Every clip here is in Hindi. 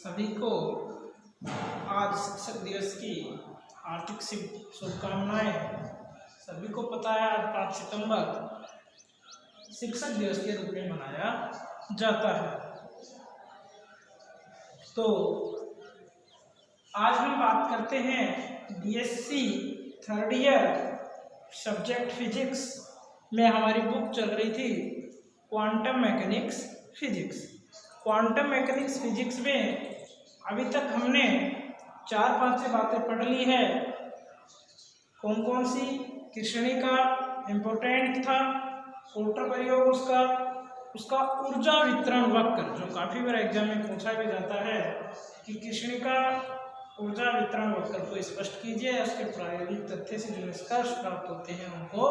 सभी को आज शिक्षक दिवस की हार्दिक शुभकामनाएं। सभी को पता है आज 5 सितंबर शिक्षक दिवस के रूप में मनाया जाता है। तो आज हम बात करते हैं BSc third year subject physics में हमारी बुक चल रही थी quantum mechanics physics. Quantum mechanics physics में अभी तक हमने 4-5 बातें पढ़ ली है। कौन कौन सी? कृष्णिका इम्पोर्टेंट था, कोटर प्रयोग उसका ऊर्जा वितरण वक्र, जो काफ़ी बार एग्जाम में पूछा भी जाता है कि कृष्णिका ऊर्जा वितरण वक्र को स्पष्ट कीजिए, उसके प्रायोगिक तथ्य से जो निष्कर्ष प्राप्त होते हैं उनको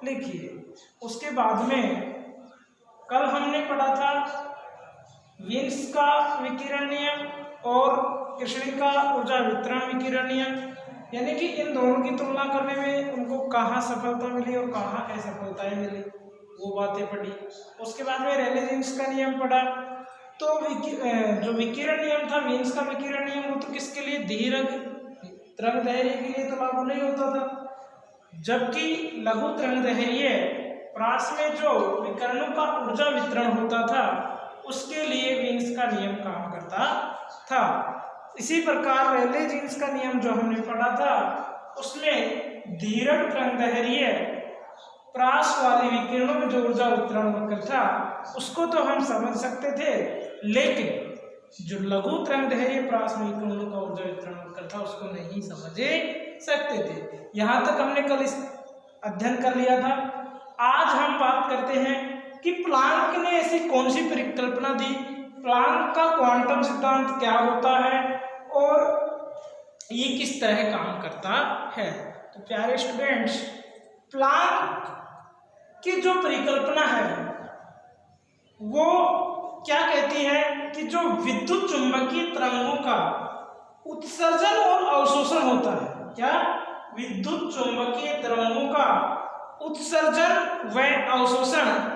लिखिए। उसके बाद में कल हमने पढ़ा था विन्स का विकिरण नियम और कृष्णिका ऊर्जा वितरण विकिरण नियम, यानी कि इन दोनों की तुलना करने में उनको कहाँ सफलता मिली और कहाँ असफलताएं मिली, वो बातें पढ़ी। उसके बाद में रेले-जीन्स का नियम पढ़ा। तो जो विकिरण नियम था विन्स का विकिरण नियम, वो तो किसके लिए? तरंगदैर्घ्य के लिए तो लागू नहीं होता था, जबकि लघु तरंगदैर्घ्य प्रास में जो विकिरणों का ऊर्जा वितरण होता था उसके लिए विन्स का नियम काम करता था। इसी प्रकार रेले-जीन्स का नियम जो हमने पढ़ा था उसमें दीर्घ तरंगदैर्घ्य प्रास वाले विकिरणों में जो ऊर्जा वितरण वक्र था उसको तो हम समझ सकते थे, लेकिन जो लघु तरंगदैर्घ्य प्रास में विकिरणों का ऊर्जा वितरण वक्र था उसको नहीं समझ सकते थे। यहाँ तक हमने कल इस अध्ययन कर लिया था। आज हम बात करते हैं कि प्लांक ने ऐसी कौन सी परिकल्पना दी, प्लांक का क्वांटम सिद्धांत क्या होता है और ये किस तरह काम करता है। तो प्यारे स्टूडेंट्स, प्लांक की जो परिकल्पना है वो क्या कहती है कि जो विद्युत चुंबकीय तरंगों का उत्सर्जन और अवशोषण होता है, क्या? विद्युत चुंबकीय तरंगों का उत्सर्जन व अवशोषण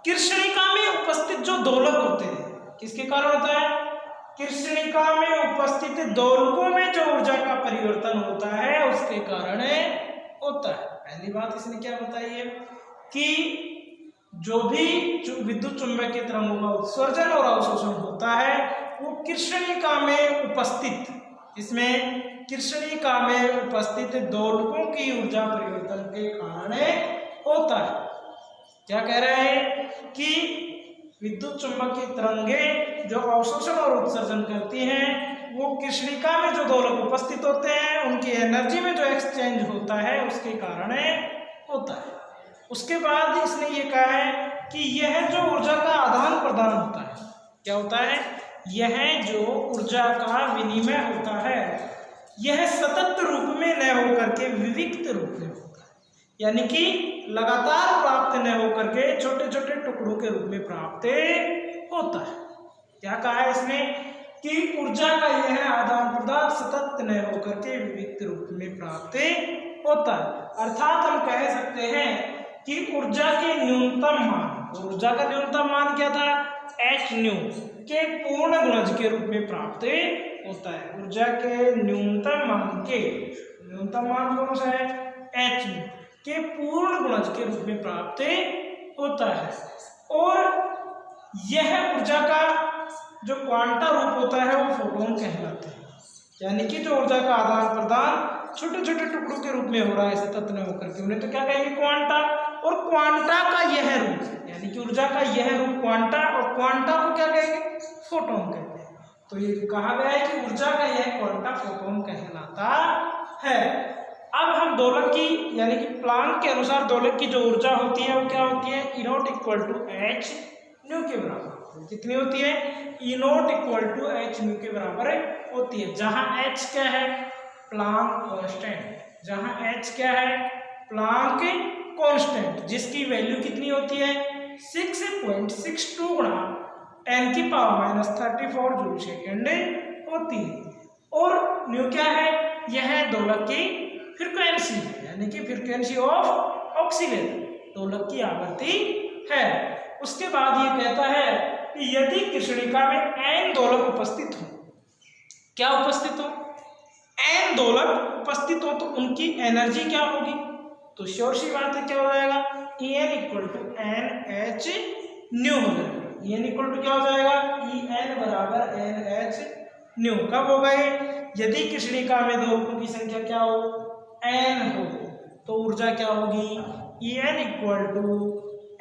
कृष्णिका में उपस्थित जो दोलक होते हैं, किसके कारण होता है? कृष्णिका में उपस्थित दोलकों में जो ऊर्जा का परिवर्तन होता है उसके कारण होता है। पहली बात इसने क्या बताई है कि जो भी विद्युत चुंबकीय तरंगों का उत्सर्जन और अवशोषण होता है वो कृष्णिका में उपस्थित, इसमें कृष्णिका में उपस्थित दोलकों की ऊर्जा परिवर्तन के कारण होता है। क्या कह रहे हैं कि विद्युत चुंबकीय तरंगें जो अवशोषण और उत्सर्जन करती हैं वो कृष्णिका में जो दोलक उपस्थित होते हैं उनकी एनर्जी में जो एक्सचेंज होता है उसके कारण होता है। उसके बाद इसने ये कहा है कि यह जो ऊर्जा का आदान प्रदान होता है, क्या होता है? यह जो ऊर्जा का विनिमय होता है यह सतत रूप में न होकर के विविक्त रूप में होता है, यानी कि लगातार प्राप्त न होकर के छोटे छोटे टुकड़ों के रूप में प्राप्त होता है। क्या कहा है इसने कि ऊर्जा का यह आदान प्रदान सतत न होकर के विविक्त रूप में प्राप्त होता है। अर्थात हम कह सकते हैं कि ऊर्जा के न्यूनतम मान, ऊर्जा का न्यूनतम मान क्या था? एच न्यू के पूर्ण गुणज के रूप में प्राप्त होता है। ऊर्जा के न्यूनतम मान कौन सा है? एच न्यू के पूर्ण गुणज के रूप में प्राप्त होता है। और यह ऊर्जा का जो क्वांटा रूप होता है वो फोटोन कहलाते हैं, यानी कि जो ऊर्जा का आदान प्रदान छोटे छोटे टुकड़ों के रूप में हो रहा है सतत न होकर के, उन्हें तो क्या कहेंगे? क्वांटा। और क्वांटा का यह रूप, यानी कि ऊर्जा का यह रूप क्वांटा, और क्वांटा को क्या कहेंगे? फोटोन कहते हैं। तो ये कहा गया है कि ऊर्जा का यह क्वांटा फोटोन कहलाता है। अब हम दोलक की, यानी कि प्लांक के अनुसार दोलक की जो ऊर्जा होती है वो क्या होती है? E naught equal to H nu के बराबर। कितनी होती है? E naught equal to H nu के बराबर होती है, जहां एच क्या है? Planck constant. जहां एच क्या है? प्लांक कांस्टेंट, जिसकी वैल्यू कितनी होती है? 6.62 गुणा 10⁻³ जूल सेकेंड होती है। और न्यू क्या है? यह दोलक की फ्रीक्वेंसी है, यानी कि फ्रीक्वेंसी ऑफ ऑक्सीलेशन, दोलक की आवृत्ति है। उसके बाद ये कहता है कि यदि कृष्णिका में n दोलक उपस्थित हो, क्या उपस्थित हो, n दोलक उपस्थित हो तो उनकी एनर्जी क्या होगी, तो श्योर सी बात है क्या हो जाएगा, En equal to N H nu हो जाएगा। En इक्वल टू क्या हो जाएगा, En बराबर एन एच न्यू। कब होगा ये, यदि कृष्णिका में दोलकों की संख्या क्या हो, n हो, तो ऊर्जा क्या होगी, En equal to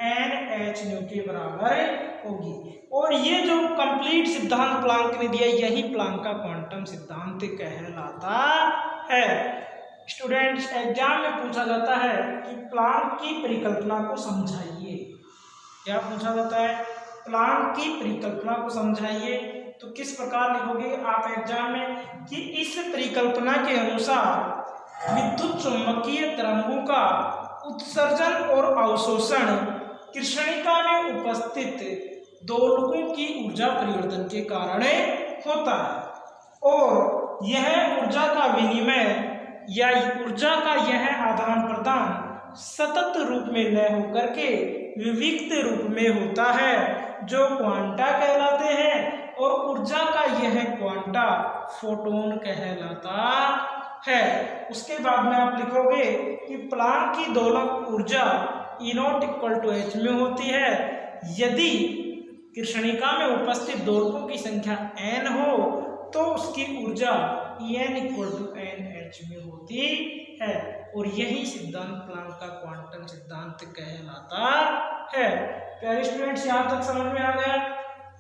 N H nu के बराबर होगी। और ये जो कंप्लीट सिद्धांत प्लांक ने दिया, यही प्लांक का क्वांटम सिद्धांत कहलाता है। स्टूडेंट्स, एग्जाम में पूछा जाता है कि प्लांक की परिकल्पना को समझाइए। क्या पूछा जाता है, प्लांक की परिकल्पना को समझाइए। तो किस प्रकार लिखोगे आप एग्जाम में कि इस परिकल्पना के अनुसार विद्युत चुम्बकीय तरंगों का उत्सर्जन और अवशोषण कृष्णिका में उपस्थित दोलकों की ऊर्जा परिवर्तन के कारण होता है, और यह ऊर्जा का विनिमय या ऊर्जा का यह आदान प्रदान सतत रूप में न होकर के विविक्त रूप में होता है, जो क्वांटा कहलाते हैं, और ऊर्जा का यह क्वांटा फोटोन कहलाता है। उसके बाद में आप लिखोगे कि प्लांक की दोलक ऊर्जा E0 इक्वल टू h में होती है यदि कृष्णिका में उपस्थित दोलकों की संख्या n हो, तो उसकी ऊर्जा En equal to N H में होती है। और यही सिद्धांत प्लांक का क्वांटम सिद्धांत कहलाता है। प्यारे स्टूडेंट्स, यहाँ तक समझ में आ गया।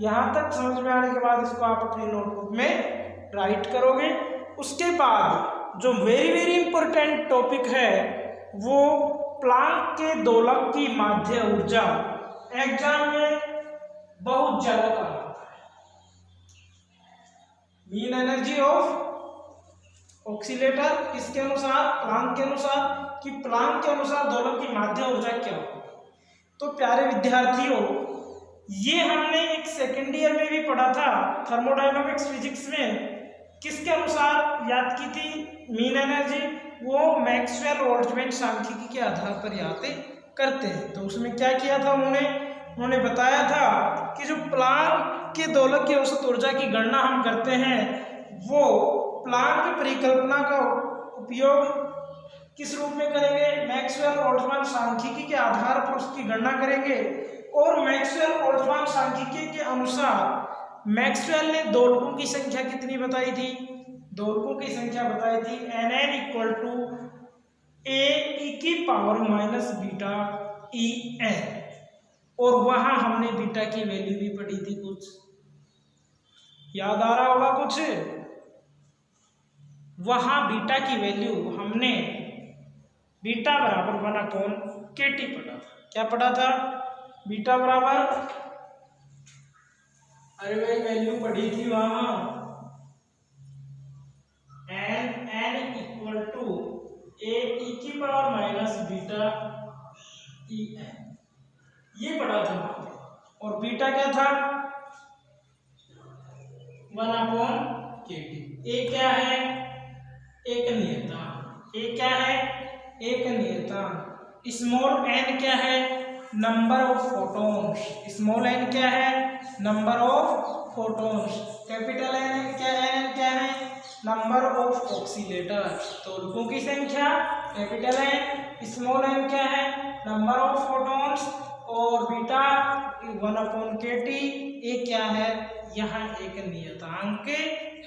यहाँ तक समझ में आने के बाद इसको आप अपनी नोटबुक में राइट करोगे। उसके बाद जो वेरी वेरी इंपॉर्टेंट टॉपिक है वो प्लांक के दोलक की माध्य ऊर्जा, एग्जाम में बहुत ज्यादा काम आता है। मीन एनर्जी ऑफ ऑक्सीलेटर किसके अनुसार, प्लांक के अनुसार, कि प्लांक के अनुसार दोलक की माध्य ऊर्जा क्या होगी। तो प्यारे विद्यार्थियों, ये हमने एक सेकेंड ईयर में भी पढ़ा था थर्मोडायनामिक्स फिजिक्स में। किसके अनुसार याद की थी मीन एनर्जी, वो मैक्सवेल बोल्ट्जमैन सांख्यिकी के आधार पर याद करते हैं। तो उसमें क्या किया था उन्होंने बताया था कि जो प्लांक के दोलक की औसत ऊर्जा की गणना हम करते हैं, वो प्लांक की परिकल्पना का उपयोग किस रूप में करेंगे, मैक्सवेल बोल्ट्जमैन सांख्यिकी के आधार पर उसकी गणना करेंगे। और मैक्सवेल बोल्ट्जमैन सांख्यिकी के अनुसार मैक्सवेल ने दोलकों की संख्या कितनी बताई थी, दोलकों की संख्या बताई थी Nn इक्वल टू ए की पावर माइनस बीटा En, और वहां हमने बीटा की वैल्यू भी पढ़ी थी, कुछ याद आ रहा होगा कुछ। वहां बीटा की वैल्यू हमने बीटा बराबर 1/kT पढ़ा था। क्या पढ़ा था, बीटा बराबर, अरे भाई वैल्यू पढ़ी थी वहां, n इक्वल टू ए की पावर माइनस बीटा En, ये पढ़ा था। और बीटा क्या था, 1/kT। ए क्या है, एक नियतांक। ए क्या है, एक नियतांक। स्मॉल n क्या है, number of photons. Small n क्या है, number of photons. Capital n क्या है, नंबर ऑफ ऑक्सीलेटर्स। दोलकों की संख्या कैपिटल n, स्मॉल n क्या है, नंबर ऑफ फोटॉन्स, और बीटा 1/kT। ए क्या है, यहाँ एक नियतांक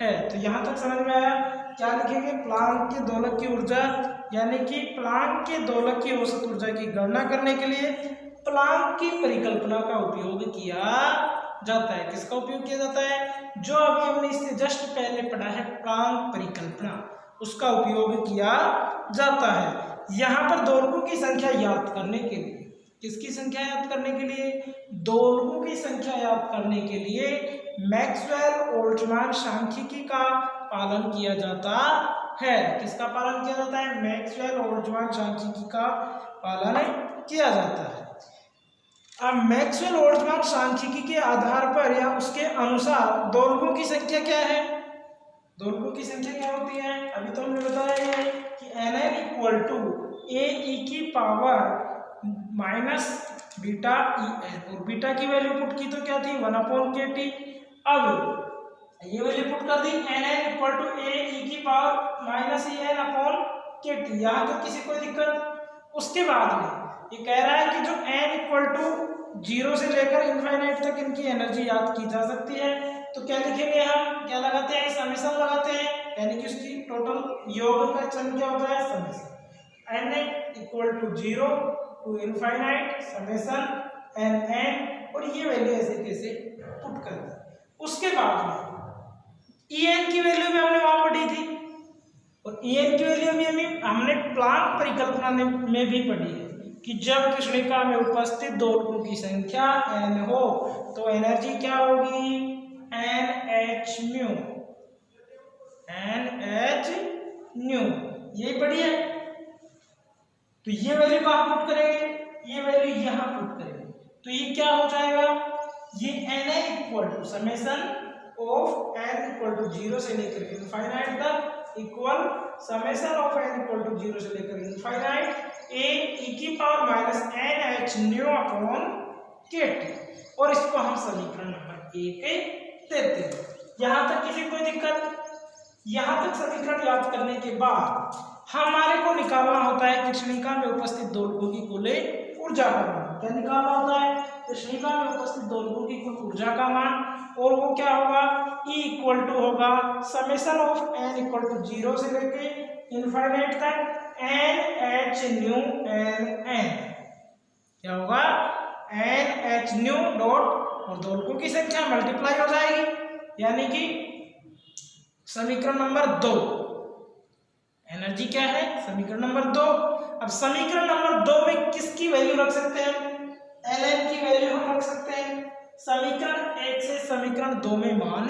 है। तो यहाँ तक समझ में आया। क्या लिखेंगे, प्लांक के दोलक की ऊर्जा, यानी कि प्लांक के दोलक की औसत ऊर्जा की गणना करने के लिए प्लांक की परिकल्पना का उपयोग किया जाता है। किसका उपयोग किया जाता है, जो अभी हमने इससे जस्ट पहले पढ़ा है प्लांक परिकल्पना, उसका उपयोग किया जाता है। यहाँ पर दोलकों की संख्या याद करने के लिए, किसकी संख्या याद करने के लिए, दोलकों की संख्या याद करने के लिए मैक्सवेल बोल्ट्जमैन सांख्यिकी का पालन किया जाता है। किसका पालन किया जाता है, मैक्सवेल बोल्ट्जमैन सांख्यिकी का पालन किया जाता है। अब मैक्सवेल बोल्ट्जमैन सांख्यिकी के आधार पर या उसके अनुसार दोलकों की संख्या क्या है, दोलकों की संख्या क्या होती है, अभी तो हमने बताया है कि Nn इक्वल टू ए की पावर माइनस बीटा En, और बीटा की वैल्यू पुट की तो क्या थी, 1/kT। अब ये वैल्यू पुट कर दी, N N equal to A ई की power minus E N upon के टी। यहाँ तो किसी कोई दिक्कत। उसके बाद में ये कह रहा है कि जो एन इक्वल टू 0 से लेकर इनफाइनाइट तक इनकी एनर्जी याद की जा सकती है। तो क्या लिखेंगे हम, क्या लगाते हैं, समेशन लगाते हैं, यानी कि उसकी टोटल योग का चरण क्या होता है, summation. N equal to 0 to infinite summation N N, और ये वैल्यू ऐसे कैसे पुट कर दी। उसके बाद में ई एन की वैल्यू भी हमने वहां पढ़ी थी, और ई एन की वैल्यू भी हमने प्लांक परिकल्पना में भी पढ़ी है कि जब कृष्णिका में उपस्थित दोलकों की संख्या n हो तो एनर्जी क्या होगी, N H nu, N H nu, यही पढ़ी है। तो ये वैल्यू कहाँ पुट करेंगे, ये वैल्यू यहाँ पुट करेंगे। तो ये क्या हो जाएगा, ये N equal to summation of N equal to 0 से लेकर इनफाइनाइट तक equal summation of N equal to 0 से लेकर इनफाइनाइट ए ई की power minus N H nu upon के टी, और इसको हम समीकरण नंबर 1 देते हैं। यहां तक किसी कोई दिक्कत? यहां तक समीकरण याद करने के बाद हमारे को निकालना होता है कृष्णिका में उपस्थित दोलकों की कुल ऊर्जा का मान। क्या निकालना होता है, कृष्णिका में उपस्थित दोलकों की कुल ऊर्जा का मान, और वो क्या होगा, E इक्वल टू होगा summation of n equal to 0 से लेके इनफाइनाइट तक N H nu N N, क्या होगा, एन एच न्यू डॉट और दोलकों की संख्या मल्टीप्लाई हो जाएगी, यानी कि समीकरण नंबर 2। एनर्जी क्या है, समीकरण नंबर 2। अब समीकरण नंबर 2 में किसकी वैल्यू रख सकते हैं, एल एन की वैल्यू हम रख सकते हैं। समीकरण 1 से समीकरण 2 में मान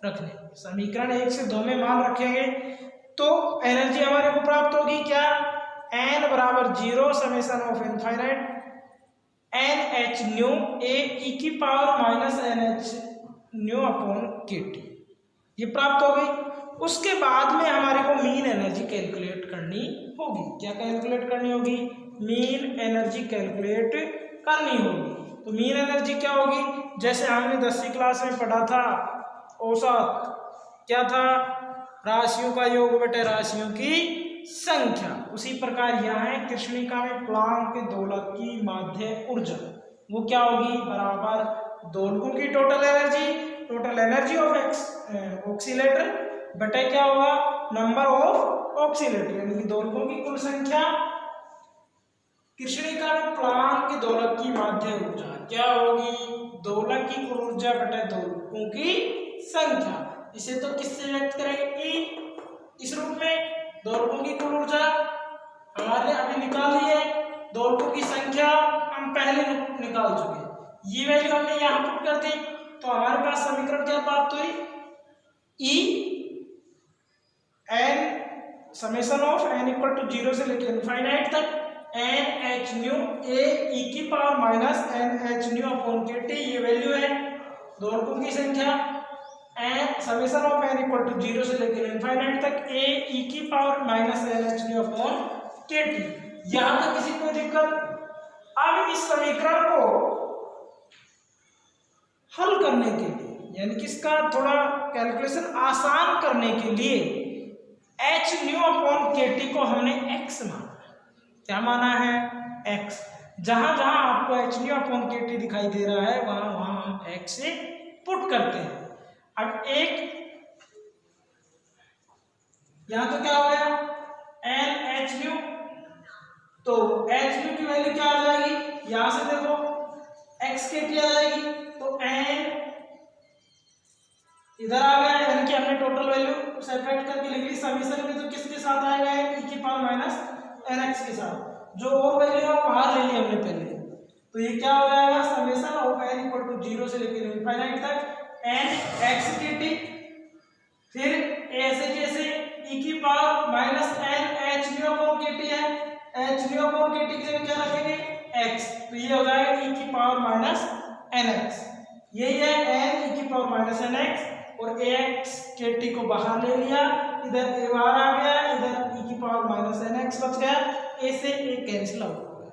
रखने, समीकरण 1 से 2 में मान रखेंगे तो एनर्जी हमारे को प्राप्त होगी क्या, n बराबर 0 summation of infinite n H nu ए ई की power minus N H nu upon के टी, ये प्राप्त हो गई। उसके बाद में हमारे को मीन एनर्जी कैलकुलेट करनी होगी। क्या कैलकुलेट करनी होगी, मीन एनर्जी कैलकुलेट करनी होगी। तो मीन एनर्जी क्या होगी, जैसे हमने 10वीं क्लास में पढ़ा था औसत क्या था, राशियों का योग बटे राशियों की संख्या, उसी प्रकार यहाँ है कृष्णिका में प्लांक दोलक की माध्य ऊर्जा, वो क्या होगी, बराबर दोलकों की टोटल एनर्जी ऑफ ऑक्सीलेटर बटे क्या होगा, नंबर ऑफ ऑक्सीलेटर, यानी कि दोलकों की कुल संख्या, कृष्णिका में प्लांक दोलक की माध्य ऊर्जा क्या होगी, दोलक की कुल ऊर्जा बटे दोलकों की संख्या। इसे तो किससे व्यक्त करेंगे, इस रूप में, दोलकों की कुल ऊर्जा हमारे अभी निकाल ली है, दोलकों की संख्या हम पहले निकाल चुके, ये वैल्यू हमने यहाँ पुट कर दी, तो हमारे पास समीकरण क्या प्राप्त हुई, E N summation of N equal to 0 से लेकर इनफाइनाइट तक एन एच न्यू ए ई की power minus N H nu upon के टी, ये वैल्यू है दोलकों की संख्या, N summation of N equal to 0 से लेकर इनफाइनाइट तक ए ई की power minus N H nu upon के टी। यहां तक किसी को दिक्कत? अब इस समीकरण को हल करने के लिए, यानी कि इसका थोड़ा कैलकुलेशन आसान करने के लिए एच न्यू अपॉन के टी को हमने एक्स माना। क्या माना है, एक्स। जहां जहां आपको एच न्यू अपॉन के टी दिखाई दे रहा है वहां वहां हम एक्स से पुट करते हैं। अब एक यहां तो क्या हो गया, एन एच न्यू, तो एच न्यू की वैल्यू क्या आ जाएगी, यहां से देखो एक्स के टी आ जाएगी, तो एन इधर आ गया, यानी कि हमने टोटल वैल्यू सेपरेट करके लिख ली। समीशन में तो किसके साथ आएगा, ई की पावर माइनस एन एक्स के साथ, जो और वैल्यू है बाहर ले ली हमने पहले, तो ये क्या हो जाएगा, summation of N equal to 0 से लेकर इनफाइनाइट तक एन एक्स के टी, फिर ऐसे कैसे ई की power minus N H nu upon के टी है, एच न्यू अपॉन के टी की जगह क्या रखेंगे, एक्स, तो ये हो जाएगा ई की पावर माइनस एन एक्स, यही है एन ई की पावर माइनस एन एक्स, और ए एक्स के टी को बाहर ले लिया, इधर ए बाहर आ गया, इधर ई की पावर माइनस एन एक्स बच गया, ए से ए कैंसिल आउट हो गया,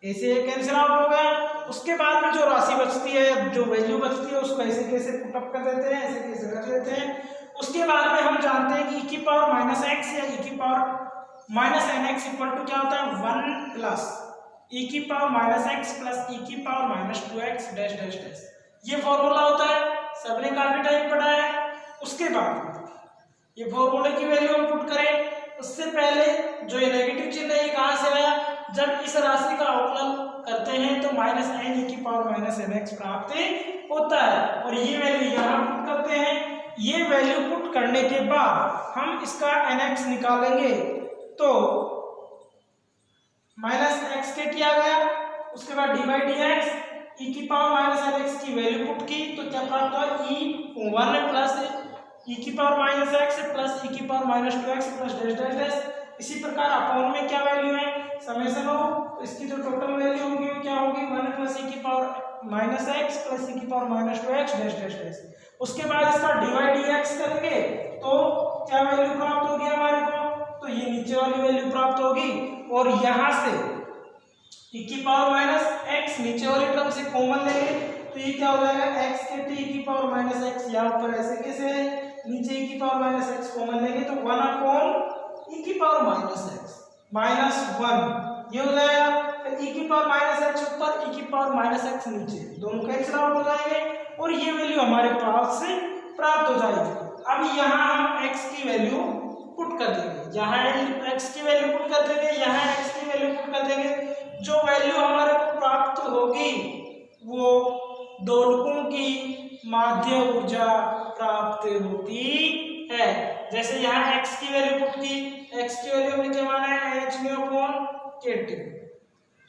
ए से ए कैंसिल आउट हो गया, उसके बाद में जो राशि बचती है, जो वैल्यू बचती है, उसको ऐसे कैसे पुटअप कर देते हैं, ऐसे कैसे रख देते हैं। उसके बाद में हम जानते हैं कि e की पावर माइनस एक्स या e की power minus N X equal to क्या होता है 1 प्लस e की power minus X plus e की power minus 2x dash dash dash. ये फॉर्मूला होता है, सबने काफी टाइम पढ़ा है। उसके बाद ये फॉर्मूले की वैल्यू हम पुट करें, उससे पहले जो ये नेगेटिव चिन्ह है ये कहाँ से आया, जब इस राशि का अवकलन करते हैं तो माइनस एन e की पावर माइनस एन एक्स प्राप्त होता है, और ये वैल्यू यहाँ पुट करते हैं। ये वैल्यू पुट करने के बाद हम इसका एन एक्स निकालेंगे तो माइनस एक्स के किया गया, उसके बाद डी बाई डी एक्स ई की पावर माइनस एन एक्स की वैल्यू पुट की तो क्या प्राप्त हुआ ई 1 प्लस ई की पावर माइनस एक्स प्लस ई की power minus 2x plus dash dash dash. इसी प्रकार अपॉन में क्या वैल्यू है समेशन हो, इसकी जो टोटल वैल्यू होगी वो क्या होगी 1 प्लस ई की पावर माइनस एक्स प्लस ई की power minus 2x dash dash dash. उसके बाद इसका डिवाइड dx करेंगे तो क्या वैल्यू प्राप्त होगी हमारे को, तो ये नीचे वाली वैल्यू प्राप्त होगी, और यहाँ से e की पावर माइनस एक्स नीचे वाली टर्म से कॉमन लेंगे तो ये क्या हो जाएगा x के t की पावर माइनस एक्स, यहाँ ऊपर ऐसे कैसे है नीचे e की पावर माइनस एक्स कॉमन लेंगे तो 1 अपॉन e की पावर माइनस एक्स माइनस 1 ये हो जाएगा, फिर e की पावर माइनस एक्स ऊपर e की पावर माइनस एक्स नीचे, दोनों कैंसिल आउट हो जाएंगे और ये वैल्यू हमारे पास से प्राप्त हो जाएगी। अब यहाँ हम x की वैल्यू पुट कर देंगे, यहाँ x की वैल्यू पुट कर देंगे, यहाँ x की वैल्यू पुट कर देंगे। जो वैल्यू हमारे को प्राप्त होगी वो दोलकों की माध्य ऊर्जा प्राप्त होती है। जैसे यहाँ x की वैल्यू पुट की, x की वैल्यू हमने क्या माना है h न्यू अपॉन kT,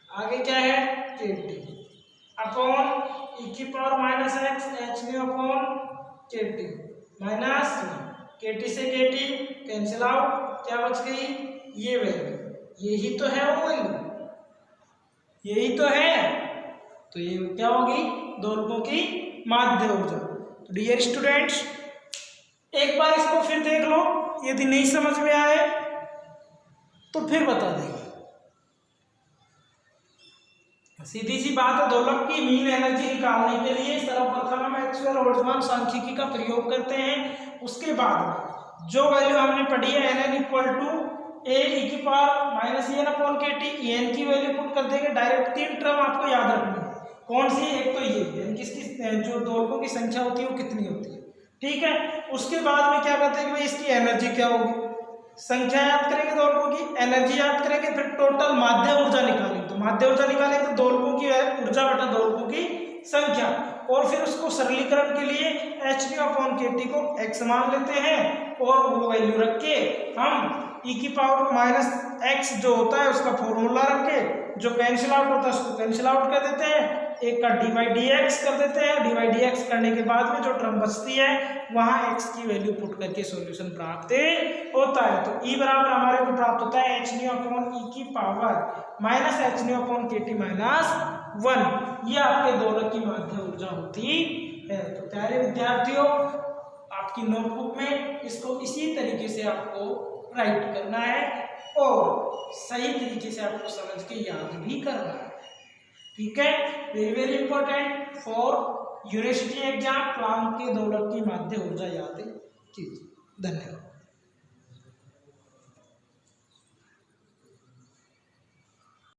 आगे क्या है kT अपॉन e की power minus x h new upon kT minus kT से kT कैंसिल आउट, क्या बच गई ये वैल्यू, यही तो है वो वैल्यू, यही तो है, तो ये क्या होगी दोलकों की माध्य ऊर्जा। तो डियर स्टूडेंट्स एक बार इसको फिर देख लो, यदि नहीं समझ में आए तो फिर बता देंगे। सीधी सी बात है, दोलक की मीन एनर्जी निकालने के लिए सर्वप्रथम हम मैक्सवेल बोल्ट्जमान सांख्यिकी का प्रयोग करते हैं। उसके बाद जो वैल्यू हमने पढ़ी है N N equal to A ई की पावर माइनस एन अपॉन के टी, एन की वैल्यू पुट कर देंगे डायरेक्ट। 3 टर्म आपको याद रखनी है, कौन सी, एक तो ये किसकी जो दोलकों की संख्या होती है वो कितनी होती है, ठीक है। उसके बाद में क्या करते हैं कि भाई इसकी एनर्जी क्या होगी, संख्या याद करेंगे दोलकों की, एनर्जी याद करेंगे, फिर टोटल माध्य ऊर्जा निकालेंगे। तो माध्य ऊर्जा निकालेंगे तो दोलकों की ऊर्जा बटा दोलकों की संख्या, और फिर उसको सरलीकरण के लिए एच न्यू अपॉन के टी को x मान लेते हैं और वो वैल्यू रख के हम e की पावर माइनस एक्स जो होता है उसका फॉर्मूला रख के जो कैंसिल आउट होता है उसको कैंसिल आउट कर देते हैं, एक का डी बाई डी एक्स कर देते हैं। डी बाई डी एक्स करने के बाद में जो टर्म बचती है वहां x की वैल्यू पुट करके सॉल्यूशन प्राप्त होता है। तो e बराबर हमारे को प्राप्त होता है एच न्यू अपॉन ई की power minus H nu upon के टी माइनस 1। ये आपके दोलक की माध्य ऊर्जा होती है। तो प्यारे विद्यार्थियों आपकी नोटबुक में इसको इसी तरीके से आपको राइट करना है और सही तरीके से आपको समझ के याद भी करना है, ठीक है। Very very important for university exam, Planck के दोलक की माध्य ऊर्जा याद कीजिए। धन्यवाद।